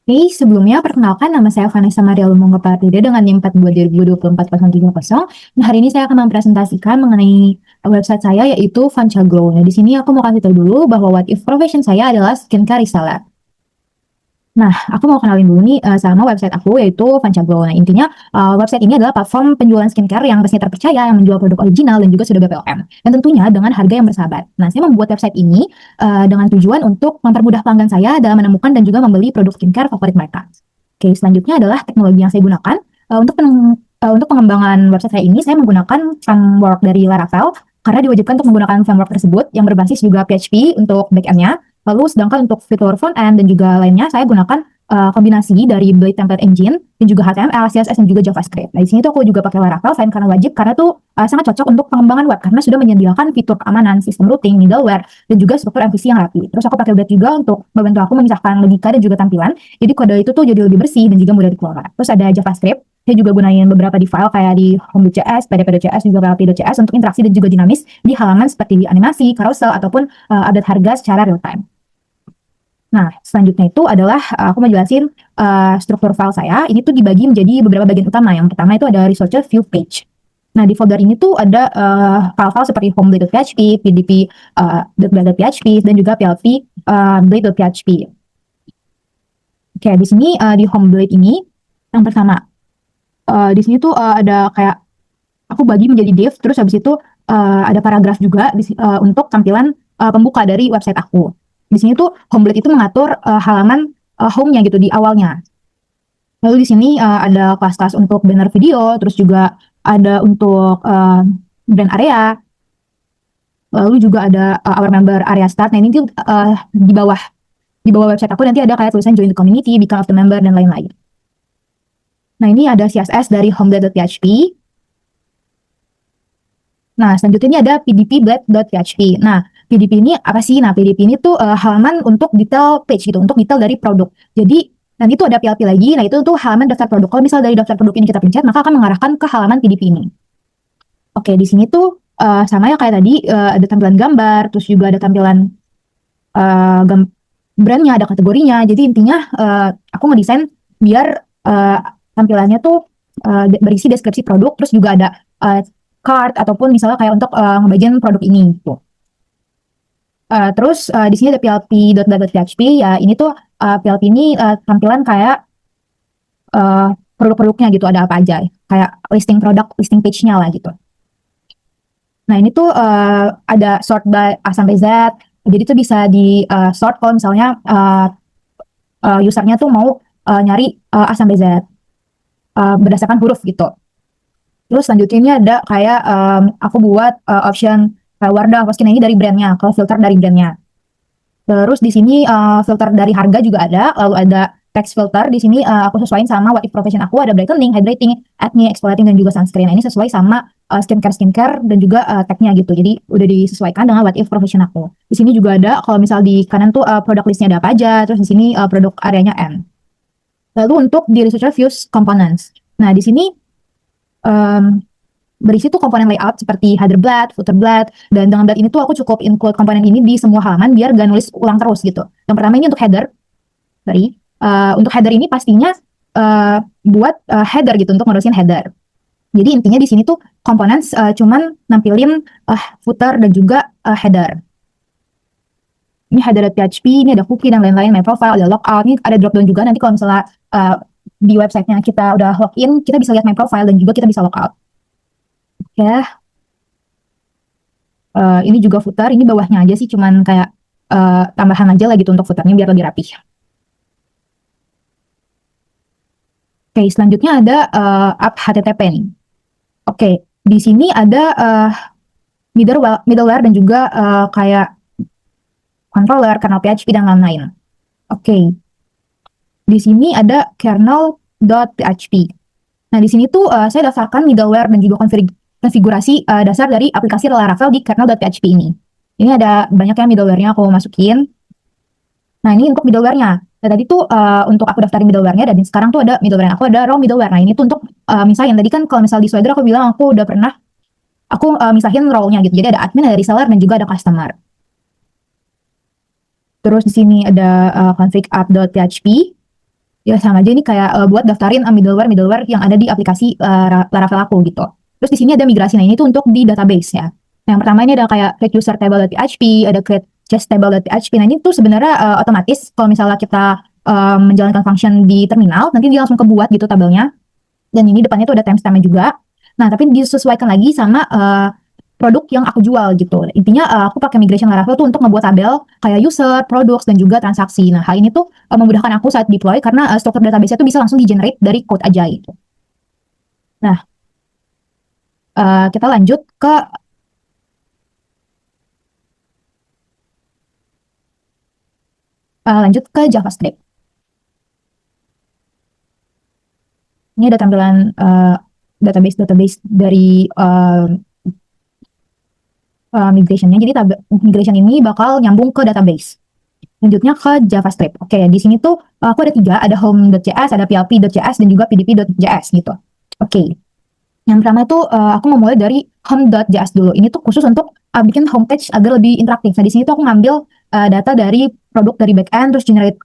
Oke, sebelumnya perkenalkan nama saya Vanessa Maria Lumongo Partida dengan NIM 42 2024 Nah, hari ini saya akan mempresentasikan mengenai website saya yaitu Vancaglow. Nah, di sini aku mau kasih tahu dulu bahwa what if profession saya adalah skincare reseller. Nah, aku mau kenalin dulu nih sama website aku yaitu Vancaglow. Nah, intinya website ini adalah platform penjualan skincare yang resmi terpercaya, yang menjual produk original dan juga sudah BPOM. Dan tentunya dengan harga yang bersahabat. Nah, saya membuat website ini dengan tujuan untuk mempermudah pelanggan saya dalam menemukan dan juga membeli produk skincare favorit mereka. Oke, selanjutnya adalah teknologi yang saya gunakan untuk pengembangan website saya ini. Saya menggunakan framework dari Laravel karena diwajibkan untuk menggunakan framework tersebut yang berbasis juga PHP untuk backend-nya. Lalu sedangkan untuk fitur front end dan juga lainnya saya gunakan kombinasi dari Blade Template Engine dan juga HTML, CSS dan juga JavaScript. Nah, di sini tuh aku juga pakai Laravel selain karena wajib karena tuh sangat cocok untuk pengembangan web karena sudah menyediakan fitur keamanan, sistem routing, middleware dan juga struktur MVC yang rapi. Terus aku pakai Blade juga untuk membantu aku memisahkan logika dan juga tampilan. Jadi kode itu tuh jadi lebih bersih dan juga mudah dikelola. Terus ada JavaScript. Saya juga gunain beberapa di file kayak di home.js, pdp.js, juga PHP.js untuk interaksi dan juga dinamis di halaman seperti animasi, carousel, ataupun update harga secara real time. Nah, selanjutnya itu adalah aku mau jelasin struktur file saya. Ini tuh dibagi menjadi beberapa bagian utama. Yang pertama itu ada researcher view page. Nah, di folder ini tuh ada file-file seperti home.php, pdp.php, dan juga plp blade.php. Oke, di sini di home blade ini yang pertama, di sini tuh ada kayak aku bagi menjadi div, terus habis itu ada paragraf juga untuk tampilan pembuka dari website aku. Di sini tuh Homeblade itu mengatur halaman home-nya gitu di awalnya. Lalu di sini ada kelas-kelas untuk banner video, terus juga ada untuk brand area, lalu juga ada our member area start. Nah, ini tuh di bawah website aku nanti ada kayak tulisan join the community, become of the member dan lain-lain. Nah, ini ada CSS dari homeblade.php. Nah, selanjutnya ini ada pdp-blade.php. Nah, PDP ini apa sih? Nah, PDP ini tuh halaman untuk detail page gitu, untuk detail dari produk. Jadi, nanti tuh ada PLP lagi, nah itu tuh halaman daftar produk. Kalau misal dari daftar produk ini kita pencet, maka akan mengarahkan ke halaman PDP ini. Oke, di sini tuh sama ya kayak tadi, ada tampilan gambar, terus juga ada tampilan brandnya, ada kategorinya. Jadi intinya aku ngedesain biar tampilannya tuh berisi deskripsi produk, terus juga ada card ataupun misalnya kayak untuk ngebagian produk ini gitu. Terus di sini ada plp.php ya, ini tuh PLP ini tampilan kayak produk-produknya gitu, ada apa aja kayak listing produk, listing page-nya lah gitu. Nah, ini tuh ada sort by A sampai Z. Jadi tuh bisa di sort kalau misalnya usernya tuh mau nyari A sampai Z berdasarkan huruf gitu. Terus selanjutnya ini ada kayak aku buat option Wardah Poskin ini dari brandnya, kalau filter dari brandnya. Terus di sini filter dari harga juga ada, lalu ada text filter. Di sini aku sesuaiin sama what if profession aku, ada brightening, hydrating, acne, exfoliating dan juga sunscreen. Nah, ini sesuai sama skincare dan juga tagnya gitu. Jadi udah disesuaikan dengan what if profession aku. Di sini juga ada kalau misal di kanan tuh product listnya ada apa aja, terus di sini produk areanya N. Lalu untuk di researcher views components. Nah, di sini berisi tuh komponen layout seperti header blad, footer blad, dan dengan blad ini tuh aku cukup include komponen ini di semua halaman biar gak nulis ulang terus gitu. Yang pertama ini untuk header, untuk header ini pastinya buat header gitu untuk ngurusin header. Jadi intinya di sini tuh komponen cuman nampilin footer dan juga header. Ini header.php, ini ada cookie dan lain-lain, my profile, ada logout, ini ada drop down juga nanti kalau misalnya di websitenya kita udah login, kita bisa lihat my profile dan juga kita bisa logout. Ya, ini juga footer, ini bawahnya aja sih, cuman kayak tambahan aja lah gitu untuk footernya biar lebih rapi. Oke, selanjutnya ada app HTTP nih. Oke, di sini ada middleware dan juga kayak controller, kernel PHP dan lain-lain. Oke, di sini ada kernel.php. Nah, di sini tuh saya daftarkan middleware dan juga konfigurasi dasar dari aplikasi Laravel di kernel.php ini. Ini ada banyak ya middleware-nya aku masukin. Nah, ini untuk middleware-nya. Nah, tadi tuh untuk aku daftarin middleware-nya dan sekarang tuh ada middleware aku ada raw middleware. Nah, ini tuh untuk misalnya tadi kan kalau misal di Swagger aku bilang aku udah pernah aku misahin role-nya gitu. Jadi ada admin, ada reseller dan juga ada customer. Terus di sini ada config app.php. Ya sama aja ini kayak buat daftarin middleware yang ada di aplikasi Laravel aku gitu. Terus di sini ada migrasi. Nah ini tuh untuk di database ya. Nah, yang pertama ini ada kayak create user table.php, ada create just table.php. Nah ini tuh sebenarnya otomatis kalau misalnya kita menjalankan function di terminal, nanti dia langsung kebuat gitu tabelnya. Dan ini depannya tuh ada timestampnya juga. Nah tapi disesuaikan lagi sama produk yang aku jual gitu. Intinya aku pakai migration Laravel tuh untuk ngebuat tabel kayak user, products, dan juga transaksi. Nah hal ini tuh memudahkan aku saat deploy karena struktur database itu bisa langsung di-generate dari code aja gitu. Nah kita lanjut ke JavaScript. Ini ada tampilan database dari migrationnya. Jadi migration ini bakal nyambung ke database. Lanjutnya ke JavaScript. Oke, di sini tuh aku ada tiga, ada home.js, ada plp.js, dan juga pdp.js gitu. Oke, yang pertama itu aku mau mulai dari home.js dulu. Ini tuh khusus untuk bikin homepage agar lebih interaktif. Nah, di sini tuh aku ngambil data dari produk dari backend, terus generate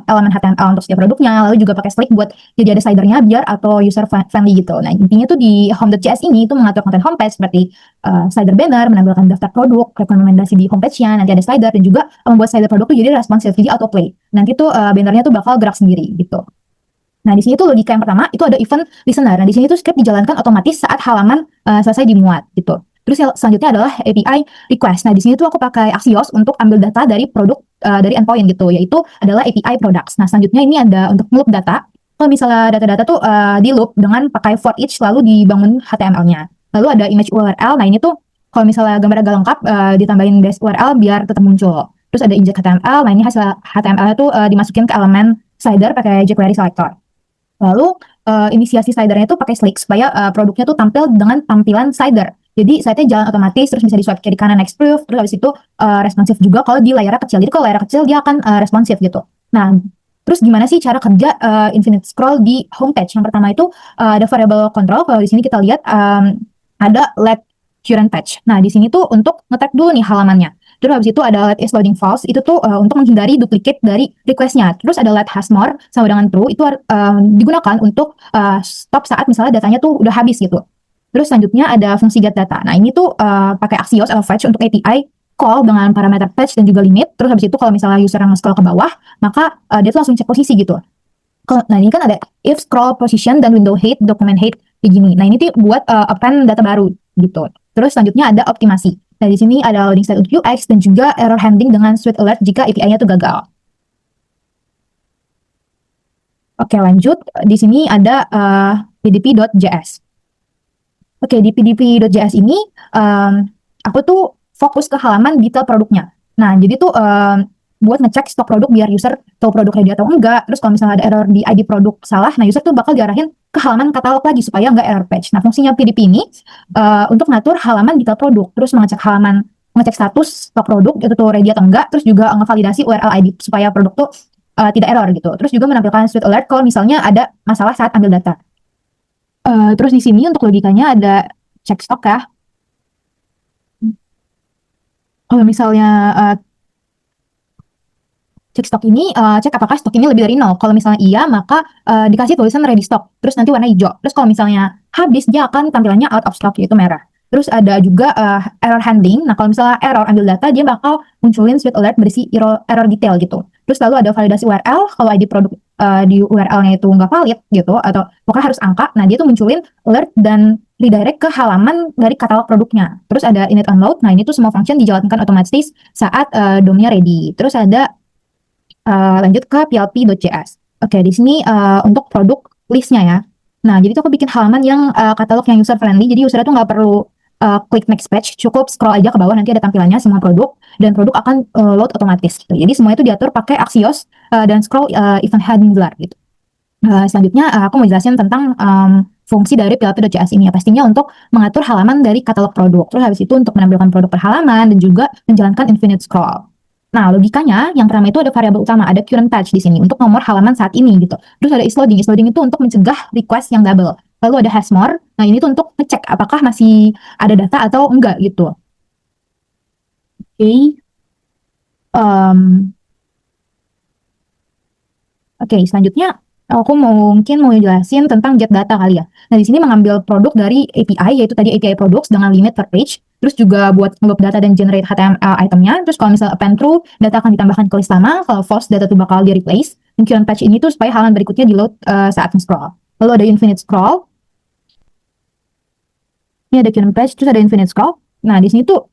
elemen HTML untuk setiap produknya, lalu juga pakai Slick buat jadi ada slidernya biar atau user friendly gitu. Nah, intinya tuh di home.js ini itu mengatur konten homepage seperti slider banner, menampilkan daftar produk, rekomendasi di homepage-nya, nanti ada slider, dan juga membuat slider produk tuh jadi responsif, jadi autoplay. Nanti tuh bannernya tuh bakal gerak sendiri gitu. Nah, di sini tuh logika yang pertama itu ada event listener. Nah, di sini tuh script dijalankan otomatis saat halaman selesai dimuat gitu. Terus yang selanjutnya adalah API request. Nah, di sini tuh aku pakai Axios untuk ambil data dari produk dari endpoint gitu, yaitu adalah API products. Nah, selanjutnya ini ada untuk loop data. Kalau misalnya data-data tuh di loop dengan pakai for each lalu dibangun HTML-nya. Lalu ada image URL. Nah, ini tuh kalau misalnya gambar agak lengkap ditambahin base URL biar tetap muncul. Terus ada inject HTML. Nah, ini hasil HTML-nya tuh dimasukin ke elemen slider pakai jQuery selector. Lalu inisiasi slidernya itu pakai Slick supaya produknya tuh tampil dengan tampilan slider. Jadi site-nya jalan otomatis, terus bisa di swipe kiri kanan next proof, terus habis itu responsif juga kalau di layarnya kecil. Jadi kalau layar kecil dia akan responsif gitu. Nah, terus gimana sih cara kerja infinite scroll di homepage? Yang pertama itu ada variable control. Kalau di sini kita lihat ada let current page. Nah, di sini tuh untuk nge-track dulu nih halamannya. Terus habis itu ada let is loading false, itu tuh untuk menghindari duplicate dari requestnya. Terus ada let has more sama dengan true, itu digunakan untuk stop saat misalnya datanya tuh udah habis gitu. Terus selanjutnya ada fungsi get data. Nah ini tuh pakai Axios atau fetch untuk API call dengan parameter fetch dan juga limit. Terus habis itu kalau misalnya user yang scroll ke bawah, maka dia tuh langsung cek posisi gitu. Nah ini kan ada if scroll position dan window height, document height kayak gini. Nah ini tuh buat append data baru gitu. Terus selanjutnya ada optimasi. Nah, di sini ada loading state untuk UX dan juga error handling dengan sweet alert jika API-nya itu gagal. Oke, lanjut. Di sini ada pdp.js. Oke, di pdp.js ini aku tuh fokus ke halaman detail produknya. Nah, jadi tuh buat ngecek stok produk biar user tahu produk ready atau enggak. Terus kalau misalnya ada error di ID produk salah, nah user tuh bakal diarahin ke halaman katalog lagi supaya nggak error page. Nah, fungsinya PDP ini untuk ngatur halaman detail produk, terus ngecek status stok produk itu tuh ready atau enggak, terus juga ngevalidasi URL ID supaya produk tuh tidak error gitu. Terus juga menampilkan sweet alert kalau misalnya ada masalah saat ambil data. Terus di sini untuk logikanya ada cek stok ya. Kalau misalnya cek stok ini, cek apakah stok ini lebih dari 0. Kalau misalnya iya, maka dikasih tulisan ready stock. Terus nanti warna hijau. Terus kalau misalnya habis, dia akan tampilannya out of stock, yaitu merah. Terus ada juga error handling. Nah, kalau misalnya error ambil data, dia bakal munculin sweet alert berisi error detail gitu. Terus lalu ada validasi URL. Kalau ID produk di URL-nya itu nggak valid gitu, atau pokoknya harus angka. Nah, dia tuh munculin alert dan redirect ke halaman dari katalog produknya. Terus ada init unload. Nah, ini tuh semua function dijalankan otomatis saat DOM-nya ready. Terus ada lanjut ke plp.js. Oke, di sini untuk produk listnya ya. Nah, jadi tuh aku bikin halaman yang katalog yang user friendly. Jadi user itu nggak perlu klik next page, cukup scroll aja ke bawah nanti ada tampilannya semua produk dan produk akan load otomatis. Gitu. Jadi semua itu diatur pakai Axios dan scroll event handler gitu. Selanjutnya aku mau jelasin tentang fungsi dari plp.js ini ya. Pastinya untuk mengatur halaman dari katalog produk. Terus habis itu untuk menampilkan produk per halaman dan juga menjalankan infinite scroll. Nah, logikanya yang pertama itu ada variabel utama, ada current page di sini untuk nomor halaman saat ini gitu. Terus ada isloading. Isloading itu untuk mencegah request yang double. Lalu ada has more. Nah, ini tuh untuk ngecek apakah masih ada data atau enggak gitu. Oke. Um, Oke, selanjutnya Aku mungkin mau jelasin tentang get data kali ya. Nah, di sini mengambil produk dari API, yaitu tadi API products dengan limit per page. Terus juga buat ngeload data dan generate HTML itemnya. Terus kalau misalnya append through, data akan ditambahkan ke list lama. Kalau false, data itu bakal di replace. Dan queue and patch ini tuh supaya halaman berikutnya di load saat scroll. Lalu ada infinite scroll. Ini ada queue and patch, terus ada infinite scroll. Nah, di sini tuh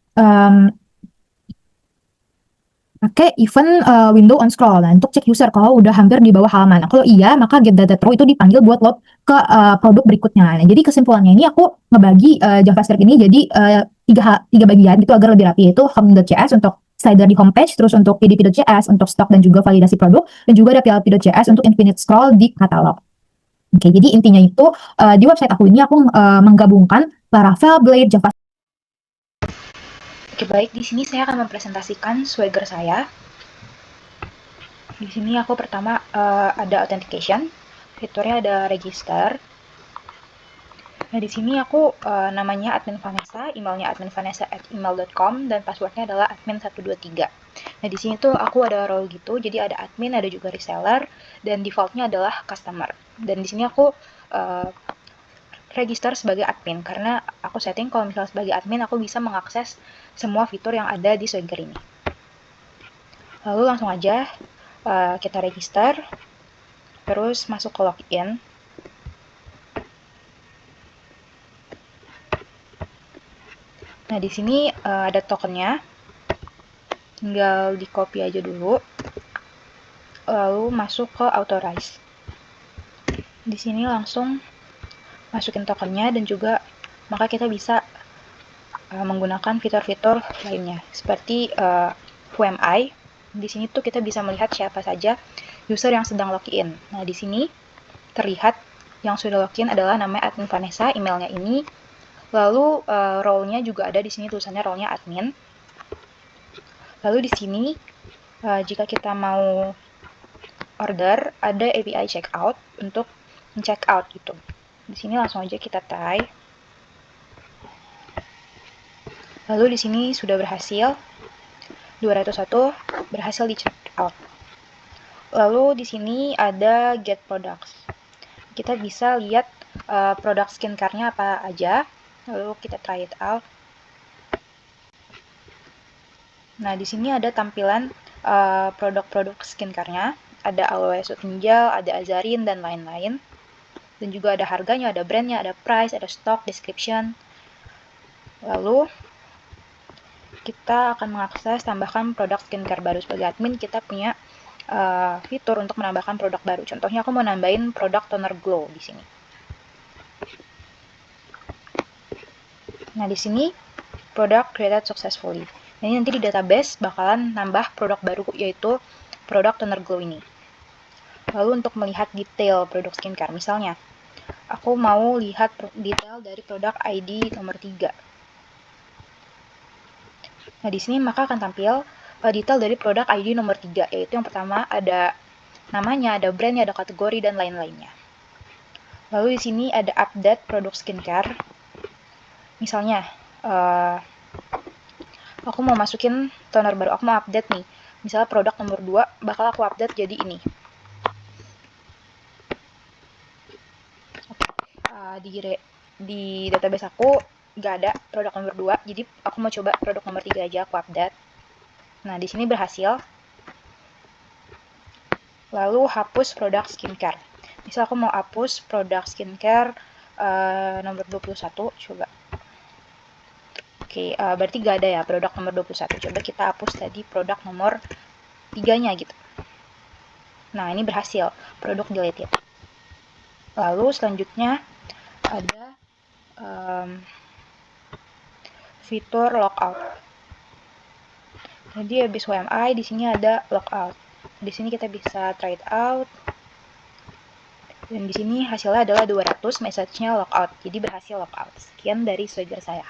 pakai event window on scroll nah, untuk cek user kalau udah hampir di bawah halaman. Nah, kalau iya, maka get data throw itu dipanggil buat load ke produk berikutnya. Nah, jadi kesimpulannya ini aku ngebagi JavaScript ini jadi tiga bagian gitu agar lebih rapi, yaitu home.js untuk slider di homepage, terus untuk pdp.js untuk stok dan juga validasi produk, dan juga ada plp.js untuk infinite scroll di katalog. Oke, jadi intinya itu di website aku ini aku menggabungkan Laravel, Blade, Java. Oke, baik. Di sini saya akan mempresentasikan Swagger saya. Di sini aku pertama ada authentication, fiturnya ada register. Nah, di sini aku namanya admin Vanessa, emailnya adminvanessa@email.com, dan passwordnya adalah admin123. Nah, di sini tuh aku ada role gitu, jadi ada admin, ada juga reseller, dan defaultnya adalah customer. Dan di sini aku register sebagai admin, karena aku setting kalau misalnya sebagai admin aku bisa mengakses semua fitur yang ada di Swagger ini. Lalu langsung aja kita register, terus masuk ke login. Nah, di sini ada tokennya, tinggal di copy aja dulu, lalu masuk ke authorize. Di sini langsung masukin tokennya, dan juga maka kita bisa menggunakan fitur-fitur lainnya seperti WMI. Di sini tuh kita bisa melihat siapa saja user yang sedang login. Nah, di sini terlihat yang sudah login adalah namanya admin Vanessa, emailnya ini. Lalu role-nya juga ada di sini, tulisannya role-nya admin. Lalu di sini jika kita mau order, ada API checkout untuk check out gitu. Di sini langsung aja kita try. Lalu di sini sudah berhasil 201 berhasil di check out. Lalu di sini ada get products. Kita bisa lihat produk skincare-nya apa aja. Lalu kita try it out. Nah, di sini ada tampilan produk-produk skincare-nya. Ada aloe ninja, ada azarin, dan lain-lain. Dan juga ada harganya, ada brandnya, ada price, ada stock, description. Lalu kita akan mengakses tambahkan produk skincare baru. Sebagai admin kita punya fitur untuk menambahkan produk baru. Contohnya aku mau nambahin produk toner glow di sini. Nah, di sini produk created successfully. Nah, ini nanti di database bakalan nambah produk baru, yaitu produk toner glow ini. Lalu untuk melihat detail produk skincare, misalnya aku mau lihat detail dari produk ID nomor 3. Nah, di sini maka akan tampil detail dari produk ID nomor 3, yaitu yang pertama ada namanya, ada brandnya, ada kategori, dan lain-lainnya. Lalu di sini ada update produk skincare. Misalnya, aku mau masukin toner baru, aku mau update nih. Misalnya produk nomor 2 bakal aku update jadi ini. Di database aku nggak ada produk nomor 2, jadi aku mau coba produk nomor 3 aja aku update. Nah, di sini berhasil. Lalu hapus produk skincare. Misal aku mau hapus produk skincare nomor 21, coba. Oke, berarti nggak ada ya produk nomor 21. Coba kita hapus tadi produk nomor 3-nya gitu. Nah, ini berhasil, produk deleted. Lalu selanjutnya ada fitur logout. Jadi habis WMI di sini ada logout. Di sini kita bisa try it out. Dan di sini hasilnya adalah 200, message-nya logout. Jadi berhasil logout. Sekian dari Swagger saya.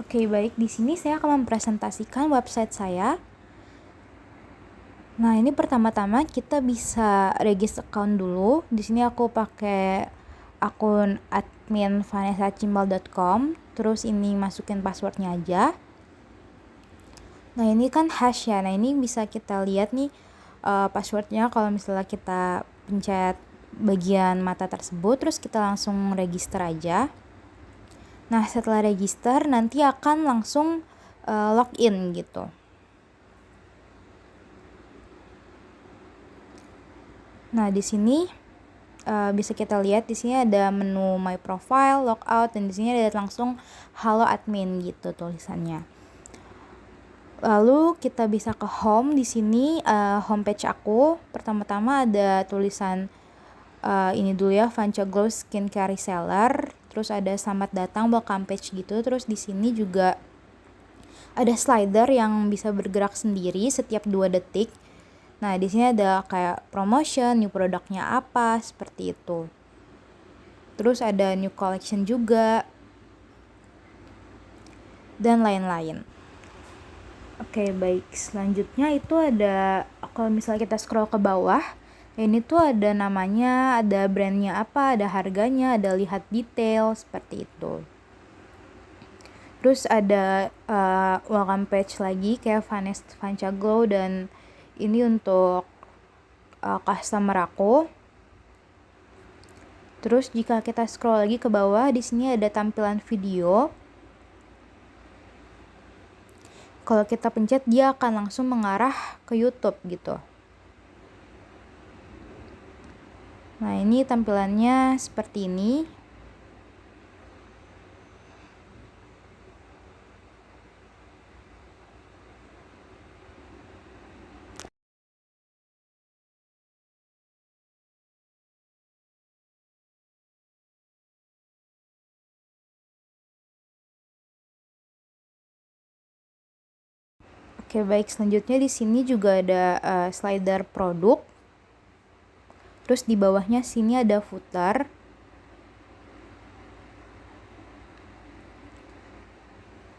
Oke, baik. Di sini saya akan mempresentasikan website saya. Nah, ini pertama-tama kita bisa register account dulu. Di sini aku pakai akun admin vanessa@gmail.com. Terus ini masukin passwordnya aja. Nah, ini kan hash ya. Nah, ini bisa kita lihat nih passwordnya kalau misalnya kita pencet bagian mata tersebut, terus kita langsung register aja. Nah, setelah register nanti akan langsung login gitu. Nah, di sini bisa kita lihat di sini ada menu My Profile, Logout, dan di sini ada langsung Halo Admin gitu tulisannya. Lalu kita bisa ke home. Di sini homepage aku. Pertama-tama ada tulisan ini dulu ya, Vancha Glow Skincare Reseller. Terus ada selamat datang, welcome page gitu. Terus di sini juga ada slider yang bisa bergerak sendiri setiap 2 detik. Nah, di sini ada kayak promotion, new produknya apa, seperti itu. Terus ada new collection juga, dan lain-lain. Oke, baik. Selanjutnya itu ada, kalau misalnya kita scroll ke bawah, ini tuh ada namanya, ada brandnya apa, ada harganya, ada lihat detail, seperti itu. Terus ada welcome page lagi kayak Vancha Glow, dan ini untuk customer aku. Terus jika kita scroll lagi ke bawah, di sini ada tampilan video. Kalau kita pencet dia akan langsung mengarah ke YouTube gitu. Nah, ini tampilannya seperti ini. Oke, baik. Selanjutnya di sini juga ada slider produk. Terus di bawahnya sini ada footer.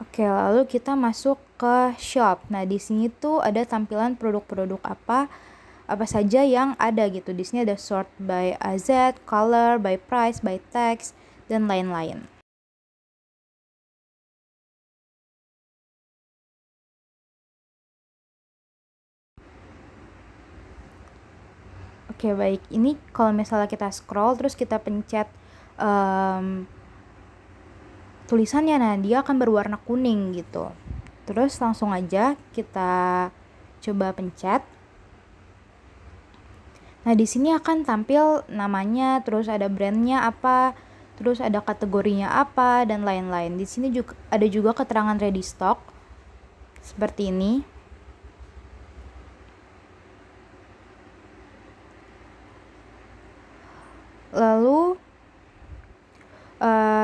Oke, lalu kita masuk ke shop. Nah, di sini tuh ada tampilan produk-produk apa saja yang ada gitu. Di sini ada sort by AZ, color, by price, by text, dan lain-lain. Oke, baik. Ini kalau misalnya kita scroll terus kita pencet tulisannya, nah dia akan berwarna kuning gitu. Terus langsung aja kita coba pencet. Nah, di sini akan tampil namanya, terus ada brandnya apa, terus ada kategorinya apa, dan lain-lain. Di sini juga ada juga keterangan ready stock seperti ini. Lalu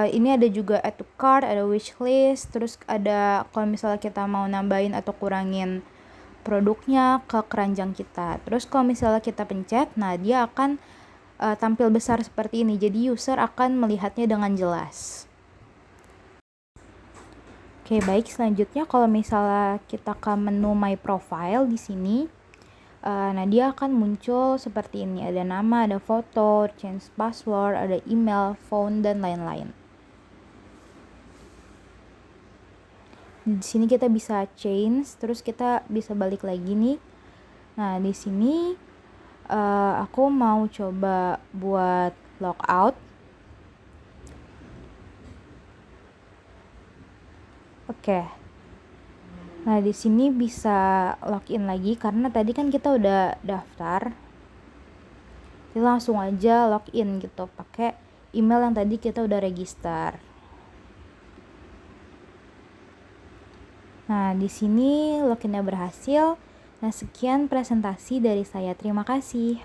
ini ada juga add to cart, ada wish list, terus ada kalau misalnya kita mau nambahin atau kurangin produknya ke keranjang kita. Terus kalau misalnya kita pencet, nah dia akan tampil besar seperti ini. Jadi user akan melihatnya dengan jelas. Oke, baik. Selanjutnya kalau misalnya kita ke menu My Profile di sini, nah dia akan muncul seperti ini. Ada nama, ada foto, change password, ada email, phone, dan lain-lain. Di sini kita bisa change, terus kita bisa balik lagi nih. Nah, di sini aku mau coba buat logout. Oke. Nah, di sini bisa login lagi karena tadi kan kita udah daftar. Kita langsung aja login gitu pakai email yang tadi kita udah register. Nah, di sini loginnya berhasil. Nah, sekian presentasi dari saya. Terima kasih.